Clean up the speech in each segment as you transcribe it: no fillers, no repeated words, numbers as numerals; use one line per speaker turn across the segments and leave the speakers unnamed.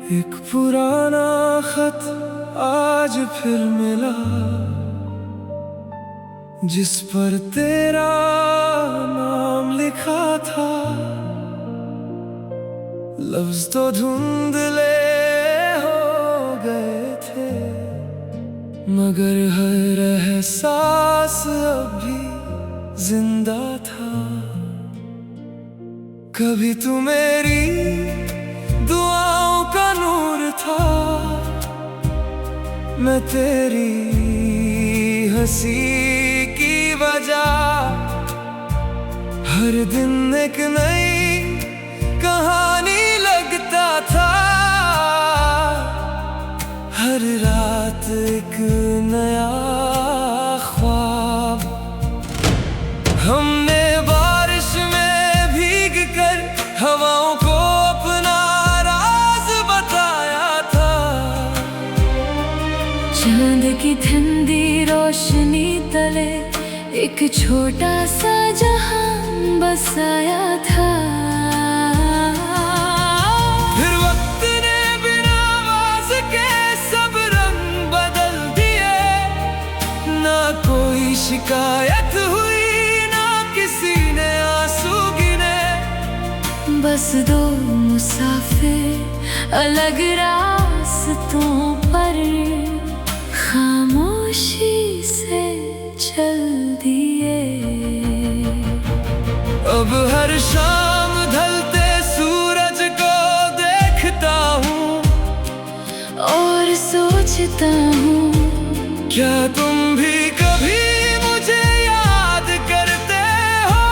एक पुराना खत आज फिर मिला, जिस पर तेरा नाम लिखा था। लफ्ज तो धुंधले हो गए थे, मगर हर एहसास अभी जिंदा था। कभी तू मेरी दुआओं का नूर था, मैं तेरी हंसी की वजह। हर दिन एक नई कहानी लगता था, हर रात एक नया ख्वाब। हमने बारिश में भीग कर हवाओं को अपना राज बताया था।
चांद की ठंडी रोशनी तले एक छोटा सा जहां बसाया था।
फिर वक्त ने बिना आवाज के सब रंग बदल दिए, ना कोई शिकायत हुई, ना किसी ने आंसू गिने।
बस दो मुसाफिर अलग रास्तों पर खामोशी से चल दिए।
अब हर शाम ढलते सूरज को देखता हूँ
और सोचता हूँ,
क्या तुम भी कभी मुझे याद करते हो,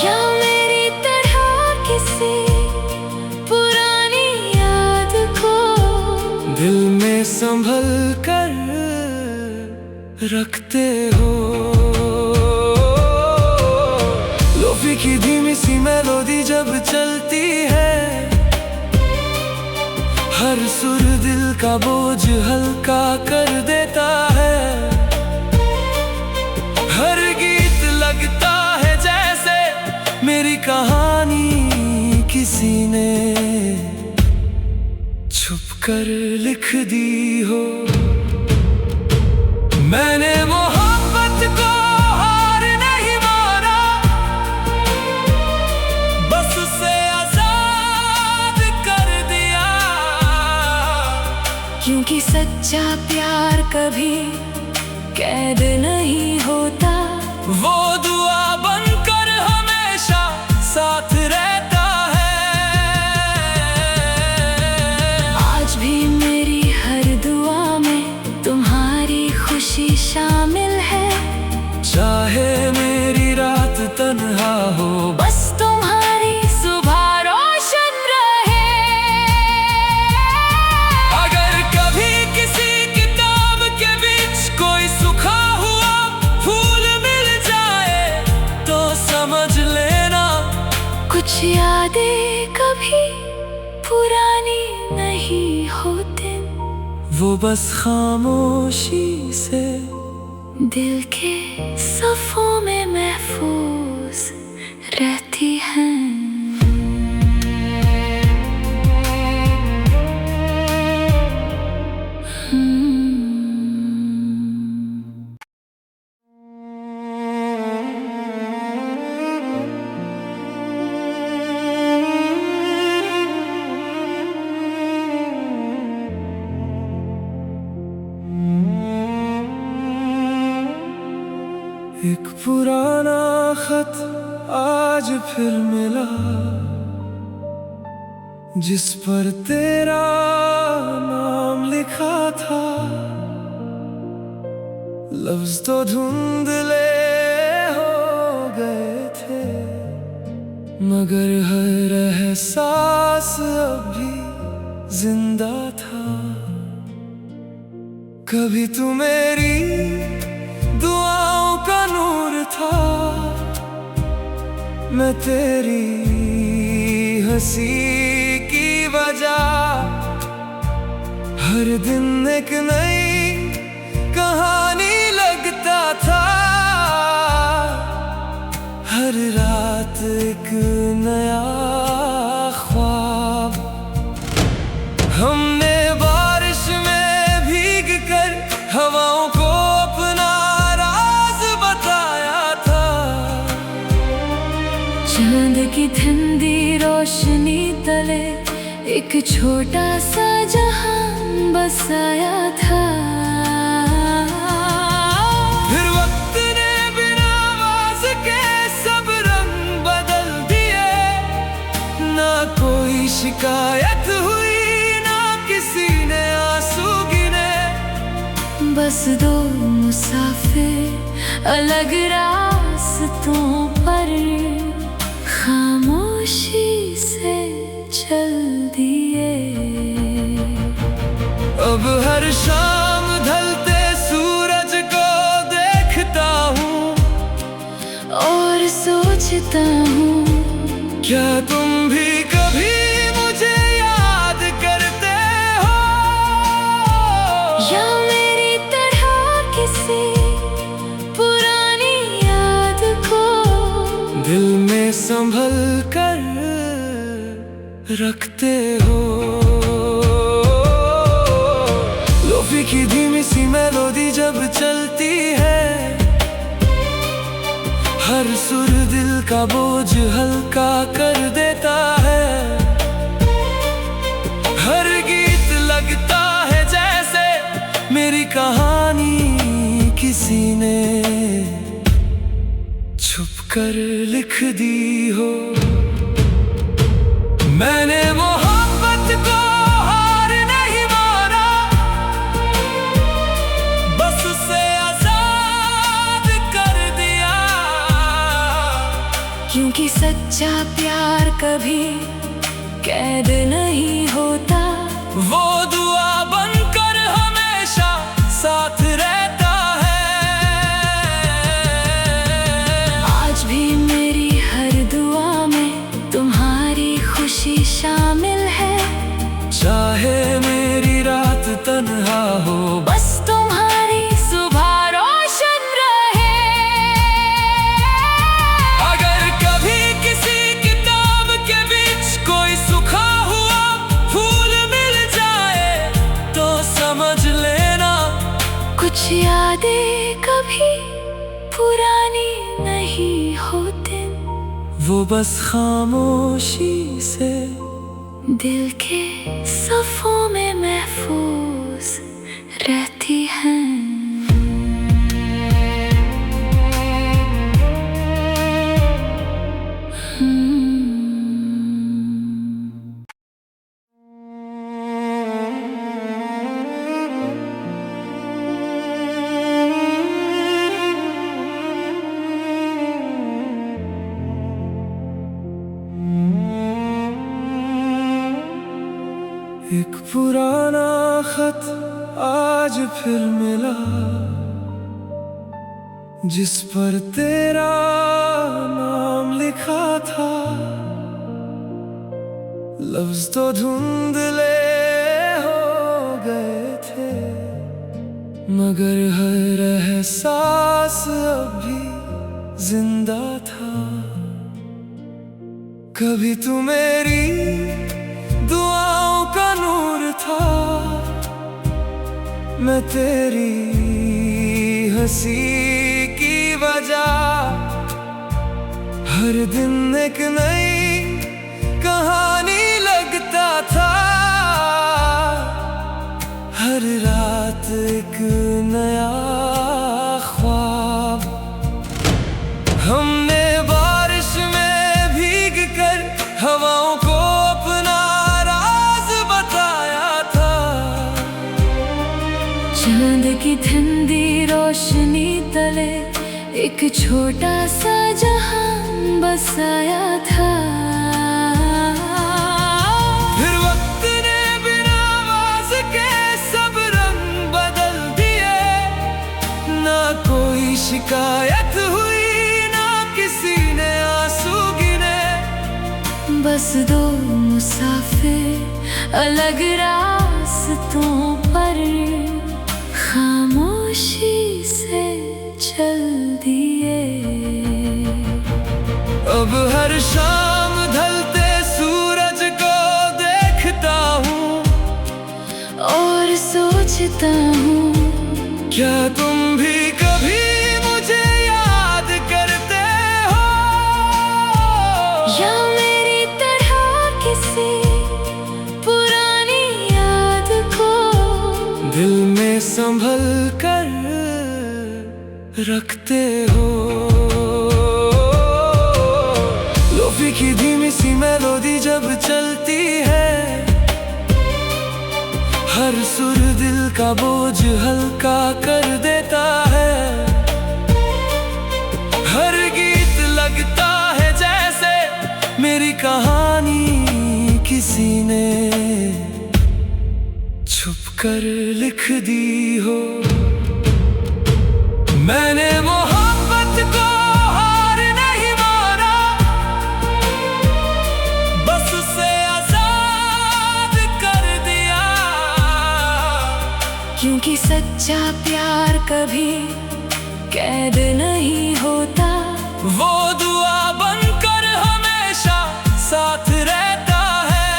या मेरी तरह किसी पुरानी याद को
दिल में संभल कर रखते हो। लोफी की धीमी सी मेलोडी जब चलती है, हर सुर दिल का बोझ हल्का कर देता है। हर गीत लगता है जैसे मेरी कहानी किसी ने छुप कर लिख दी हो। मैंने मोहब्बत को हार नहीं माना, बस उसे आजाद कर दिया।
क्योंकि सच्चा प्यार कभी कैद नहीं होता,
वो दुआ बनकर हमेशा साथ रहता है।
आज भी मेरी हर दुआ में तुम्हारी खुशी शामिल है।
चाहे मेरी रात तन्हा हो,
बस तुम्हारी सुबह रोशन रहे।
अगर कभी किसी किताब के बीच कोई सूखा हुआ फूल मिल जाए, तो समझ लेना
कुछ यादें कभी पुरानी नहीं होती,
वो बस खामोशी से
दिल के सफ़ों में महफूज रहती हैं।
एक पुराना खत आज फिर मिला, जिस पर तेरा नाम लिखा था। लफ्ज तो धुंधले हो गए थे, मगर हर एहसास अभी जिंदा था। कभी तू मेरी दुआओं का नूर था, मैं तेरी हंसी की वजह। हर दिन एक नई कहानी लगता था, हर रात एक नया ख्वाब।
रोशनी तले एक छोटा सा जहां बसाया था।
फिर वक्त ने बिना आवाज के सब रंग बदल दिए, ना कोई शिकायत हुई ना किसी ने आंसू गिने।
बस दो मुसाफिर अलग रास्तों पर खामोशी से चल दिए।
अब हर शाम ढलते सूरज को देखता हूँ
और सोचता हूँ,
क्या तुम भी कभी मुझे याद करते हो,
या मेरी तरह किसी पुरानी याद को
दिल में संभल कर रखते हो। लोफी की धीमी सी मेलोडी जब चलती है, हर सुर दिल का बोझ हल्का कर देता है। हर गीत लगता है जैसे मेरी कहानी किसी ने छुप कर लिख दी हो। मैंने मोहब्बत को हार नहीं माना, बस उसे आजाद कर दिया।
क्योंकि सच्चा प्यार कभी कैद नहीं होता,
वो दुआ बनकर हमेशा साथ रहता है।
आज भी मेरी हर दुआ में तुम्हारी खुशी शामिल है।
चाहे मेरी रात तन्हा हो,
बस तुम्हारी सुबह रोशन रहे।
अगर कभी किसी किताब के बीच कोई सूखा हुआ फूल मिल जाए तो समझ लेना,
कुछ यादें कभी पुरानी नहीं होती,
वो बस खामोशी से
दिल के सफ़ों में महफूज रहती हैं।
एक पुराना खत आज फिर मिला, जिस पर तेरा नाम लिखा था। लफ्ज तो धुंधले हो गए थे, मगर हर एहसास अब भी जिंदा था। कभी तू मेरी दुआओं का नूर था, मैं तेरी हंसी की वजह। हर दिन एक नई कहानी लगता था, हर रात एक नया ख्वाब। हमने बारिश में भीग कर हवाओं को अपना राज बताया था।
चांद की ठंडी रोशनी तले एक छोटा सा जहां बसाया था।
फिर वक्त ने बिना आवाज के सब रंग बदल दिए, ना कोई शिकायत हुई ना किसी ने आंसू गिने।
बस दो मुसाफिर अलग रास्तों पर खामोशी से चल दिए।
अब हर शाम ढलते सूरज को देखता हूँ
और सोचता हूँ,
क्या तुम भी कभी मुझे याद करते हो,
या मेरी तरह
संभल कर रखते हो। लोफी की धीमी सी मेलोडी जब चलती है, हर सुर दिल का बोझ हल्का कर देता है। हर गीत लगता है जैसे मेरी कहानी किसी ने छुप कर लिख दी हो। मैंने मोहब्बत को हार नहीं माना, बस उसे आजाद कर दिया।
क्योंकि सच्चा प्यार कभी कैद नहीं होता,
वो दुआ बनकर हमेशा साथ रहता है।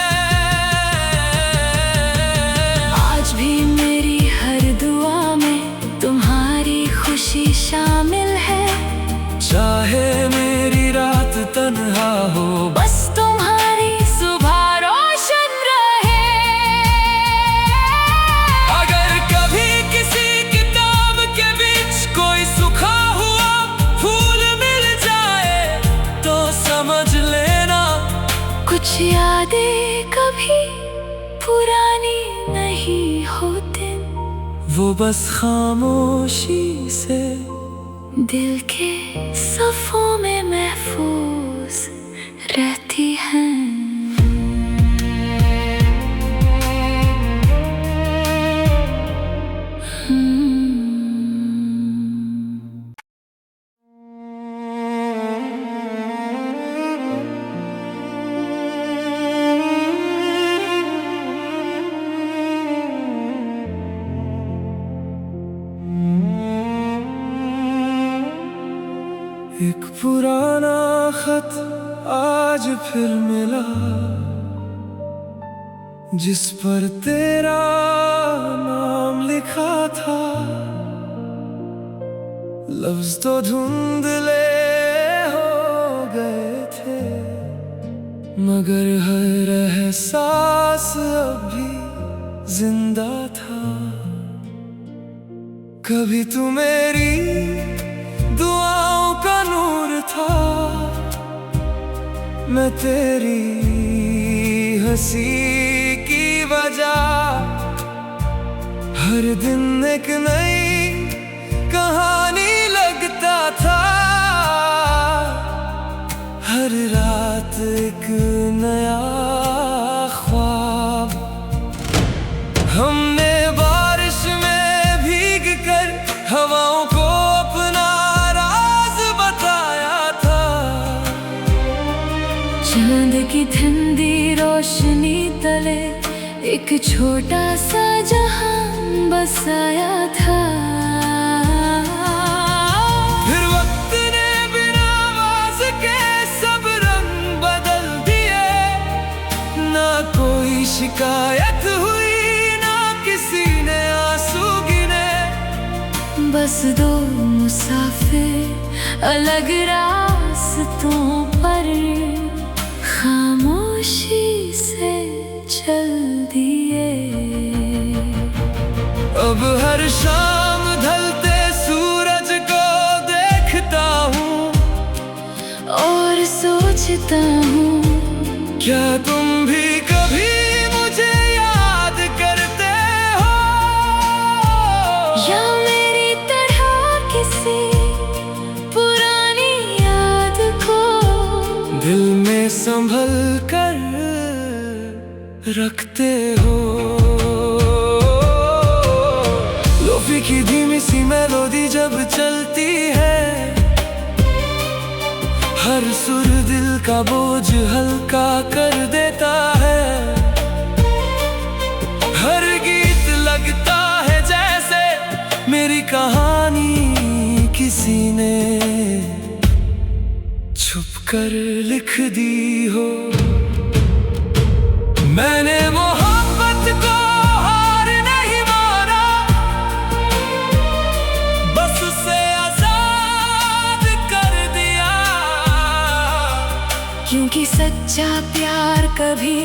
आज भी मेरी हर दुआ में तुम्हारी खुशी शामिल है।
चाहे मेरी रात तन्हा हो,
बस तुम्हारी सुबह रोशन रहे।
अगर कभी किसी किताब के बीच कोई सूखा हुआ फूल मिल जाए तो समझ लेना
कुछ यादें कभी पुरानी नहीं होती,
वो बस खामोशी से
दिल के सफ़ों में महफूज रहती हैं।
एक पुराना खत आज फिर मिला, जिस पर तेरा नाम लिखा था। लफ्ज तो धुंधले हो गए थे, मगर हर एहसास अभी जिंदा था। कभी तू मेरी दुआओं का नूर था, मैं तेरी हंसी की वजह। हर दिन एक नई कहानी लगता था, हर रात एक नया ख्वाब। हमने बारिश में भीग कर हवाओं को अपना राज बताया था।
चांद की ठंडी रोशनी तले एक छोटा सा जहां बसाया था।
फिर वक्त ने बिना आवाज के सब रंग बदल दिए, ना कोई शिकायत हुई, ना किसी ने आंसू गिने।
बस दो मुसाफिर अलग रास्तों पर खामोशी से चल दिए।
अब हर शाम ढलते सूरज को देखता हूँ
और सोचता हूँ,
क्या तुम भी कभी मुझे याद करते हो,
या मेरी तरह किसी पुरानी याद को
दिल में संभल कर रखते हो। लोफी की धीमी सी मेलोडी जब चलती है, हर सुर दिल का बोझ हल्का कर देता है। हर गीत लगता है जैसे मेरी कहानी किसी ने छुप कर लिख दी हो। मैंने मोहब्बत को हार नहीं माना, बस उसे आजाद कर दिया।
क्योंकि सच्चा प्यार कभी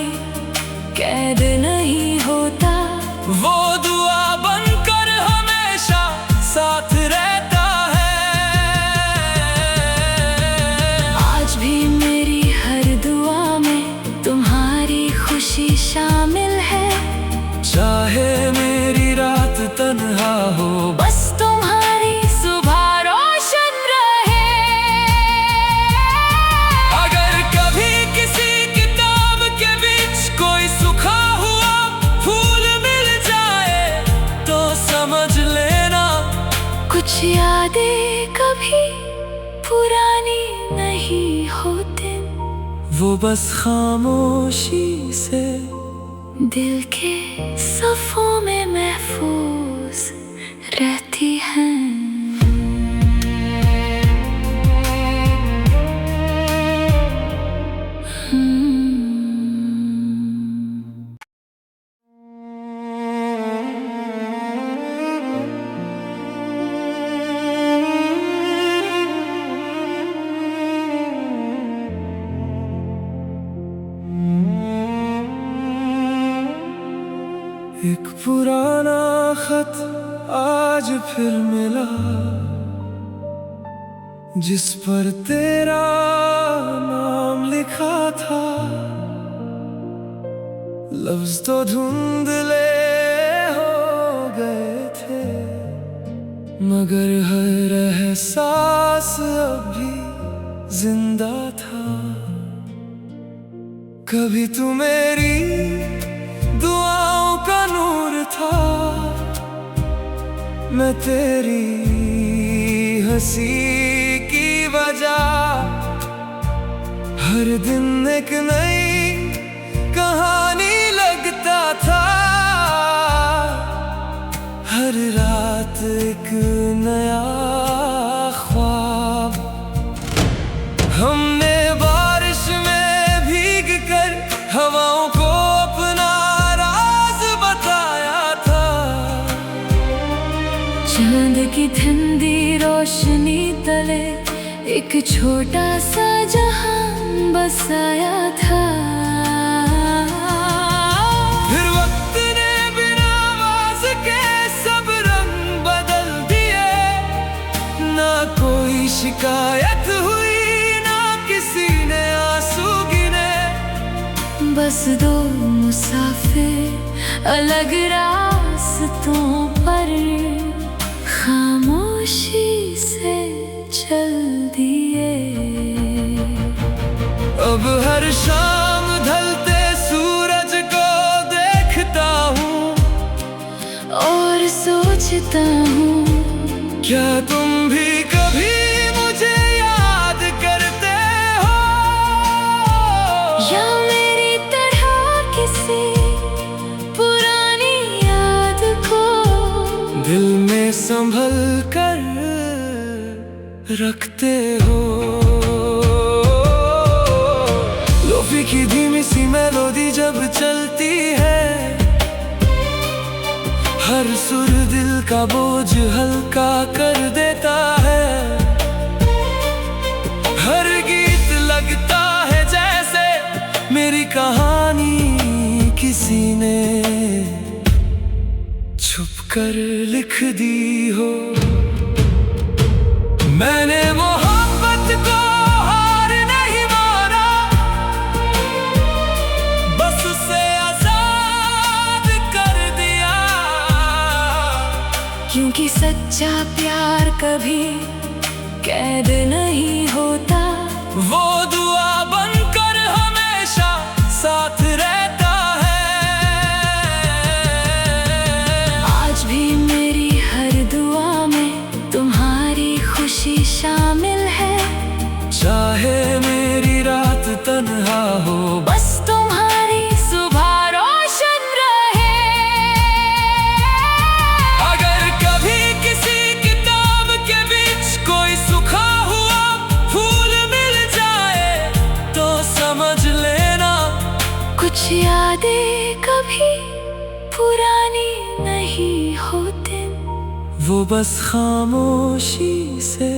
कैद नहीं होता,
वो दुआ बनकर हम तन्हा हो,
बस तुम्हारी सुबह रोशन रहे।
अगर कभी किसी किताब के बीच कोई सूखा हुआ फूल मिल जाए तो समझ लेना
कुछ यादें कभी पुरानी नहीं होती,
वो बस खामोशी से
दिल के सफ़ों में महफूज रहती हैं।
एक पुराना खत आज फिर मिला, जिस पर तेरा नाम लिखा था। लफ्ज तो धुंधले हो गए थे, मगर हर एहसास अभी जिंदा था। कभी तू मेरी दुआओं का नूर था, मैं तेरी हंसी की वजह। हर दिन एक नई कहानी लगता था, हर रात एक नया ख्वाब। हमने बारिश में भीग कर हवाओं को अपना राज बताया था।
चांद की ठंडी रोशनी तले एक छोटा सा जहां बसाया था।
फिर वक्त ने बिना आवाज के सब रंग बदल दिए, ना कोई शिकायत हुई ना किसी ने आंसू गिने।
बस दो मुसाफिर अलग रास्तों पर खामोशी से चल दिए।
अब हर शाम ढलते सूरज को देखता हूँ
और सोचता हूँ,
क्या तुम भी कभी मुझे याद करते हो,
या मेरी तरह किसी पुरानी याद को
दिल में संभल कर रखते हो। लोफी की धीमी सी मेलोडी जब चलती है, हर सुर दिल का बोझ हल्का कर देता है। हर गीत लगता है जैसे मेरी कहानी किसी ने छुप कर लिख दी हो। मैंने मोहब्बत को हार नहीं माना, बस उसे आजाद कर दिया।
क्योंकि सच्चा प्यार कभी कैद नहीं होता,
वो दुआ बनकर हमेशा साथ रहता है।
आज भी मेरी हर दुआ में तुम्हारी खुशी शामिल है।
चाहे मेरी रात तन्हा हो,
बस तुम्हारी सुबह रोशन रहे।
अगर कभी किसी किताब के बीच कोई सूखा हुआ फूल मिल जाए तो समझ लेना
कुछ यादें कभी पुरानी नहीं होती,
वो बस खामोशी से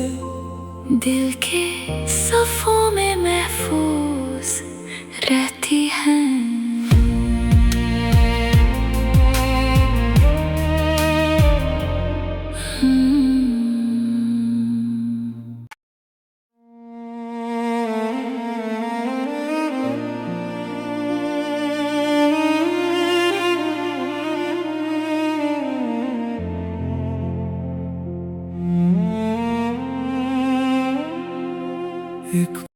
दिल के सफ़ों में महफूज रहती।